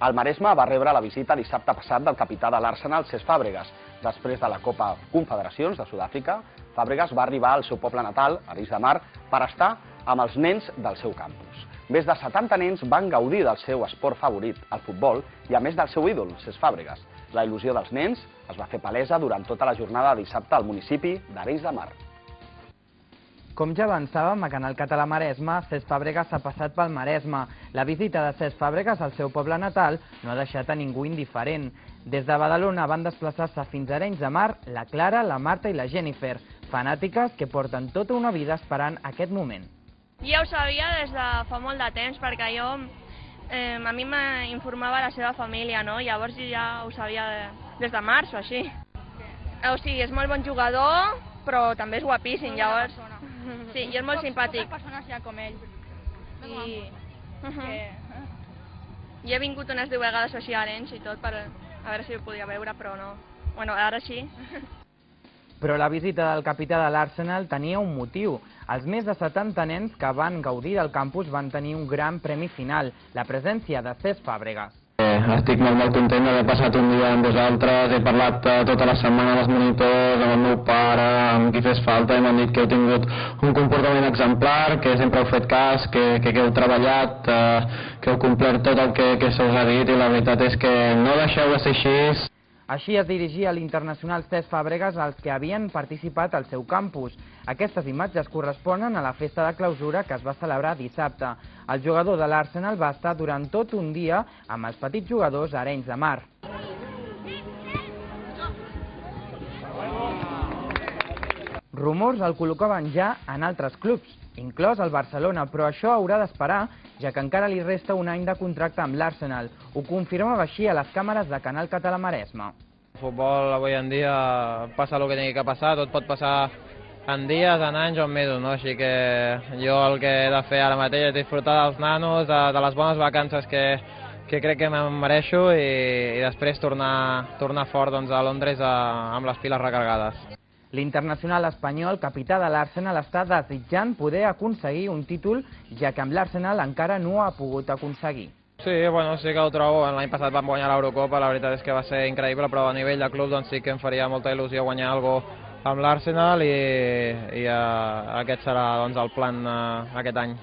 El Maresme va rebre la visita dissabte passat del capità de l'Arsenal, Cesc Fàbregas. Després de la Copa Confederacions de Sud-àfrica, Fàbregas va arribar al seu poble natal, Arenys de Mar, per estar amb els nens del seu campus. Més de 70 nens van gaudir del seu esport favorit, el futbol, i a més del seu ídol, Cesc Fàbregas. La il·lusió dels nens es va fer palesa durant tota la jornada de dissabte al municipi d'Arenys de Mar. Com ja avançàvem, a Canal Català Maresme, Cesc Fàbregas ha passat pel Maresme. La visita de Cesc Fàbregas al seu poble natal no ha deixat a ningú indiferent. Des de Badalona van desplaçar-se fins a Arenys de Mar la Clara, la Marta i la Jennifer, fanàtiques que porten tota una vida esperant aquest moment. Ja ho sabia des de fa molt de temps, perquè a mi m'informava la seva família, no? Llavors jo ja ho sabia des de març o així. O sigui, és molt bon jugador, però també és guapíssim, llavors. Sí, i és molt simpàtic. Poques persones hi ha com ell. I he vingut unes 10 vegades així a Arenys i tot per a veure si ho podia veure, però no. Bueno, ara sí. Però la visita del capità de l'Arsenal tenia un motiu. Els més de 70 nens que van gaudir del campus van tenir un gran premi final, la presència de Cesc Fàbregas. Estic molt content d'haver passat un dia amb vosaltres, he parlat tota la setmana amb els monitors, amb el meu pare, amb qui fes falta, i m'han dit que heu tingut un comportament exemplar, que sempre heu fet cas, que heu treballat, que heu complert tot el que se us ha dit, i la veritat és que no deixeu de ser així. Així es dirigia l'internacional Cesc Fàbregas als que havien participat al seu campus. Aquestes imatges corresponen a la festa de clausura que es va celebrar dissabte. El jugador de l'Arsenal va estar durant tot un dia amb els petits jugadors a Arenys de Mar. Rumors el col·locaven ja en altres clubs, inclòs el Barcelona, però això haurà d'esperar, ja que encara li resta un any de contracte amb l'Arsenal. Ho confirmava així a les càmeres de Canal Català Maresme. El futbol avui en dia passa el que tingui que passar, tot pot passar en dies, en anys o en mesos, no? Així que jo el que he de fer ara mateix és disfrutar dels nanos, de les bones vacances que crec que me'n mereixo, i després tornar fort a Londres amb les piles recarregades. L'internacional espanyol, capità de l'Arsenal, està desitjant poder aconseguir un títol, ja que amb l'Arsenal encara no ha pogut aconseguir. Sí, bueno, sí que ho trobo. L'any passat vam guanyar l'Eurocopa, la veritat és que va ser increïble, però a nivell de club doncs, sí que em faria molta il·lusió guanyar alguna cosa amb l'Arsenal, i aquest serà doncs, el plan aquest any.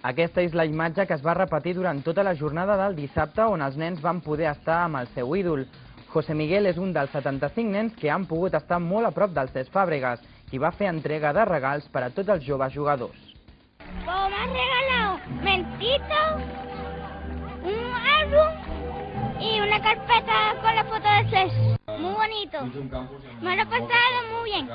Aquesta és la imatge que es va repetir durant tota la jornada del dissabte, on els nens van poder estar amb el seu ídol. José Miguel és un dels 75 nens que han pogut estar molt a prop del Cesc Fàbregas, qui va fer entrega de regals per a tots els joves jugadors. Me has regalado mentito, un álbum y una carpeta con la foto de Cesc. Muy bonito. Me lo he pasado muy bien.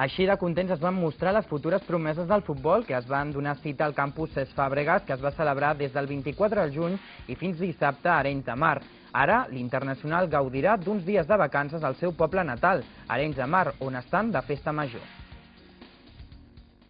Així de contents es van mostrar les futures promeses del futbol que es van donar cita al campus Cesc Fàbregas, que es va celebrar des del 24 de juny i fins dissabte a Arenys de Mar. Ara, l'internacional gaudirà d'uns dies de vacances al seu poble natal, Arenys de Mar, on estan de festa major.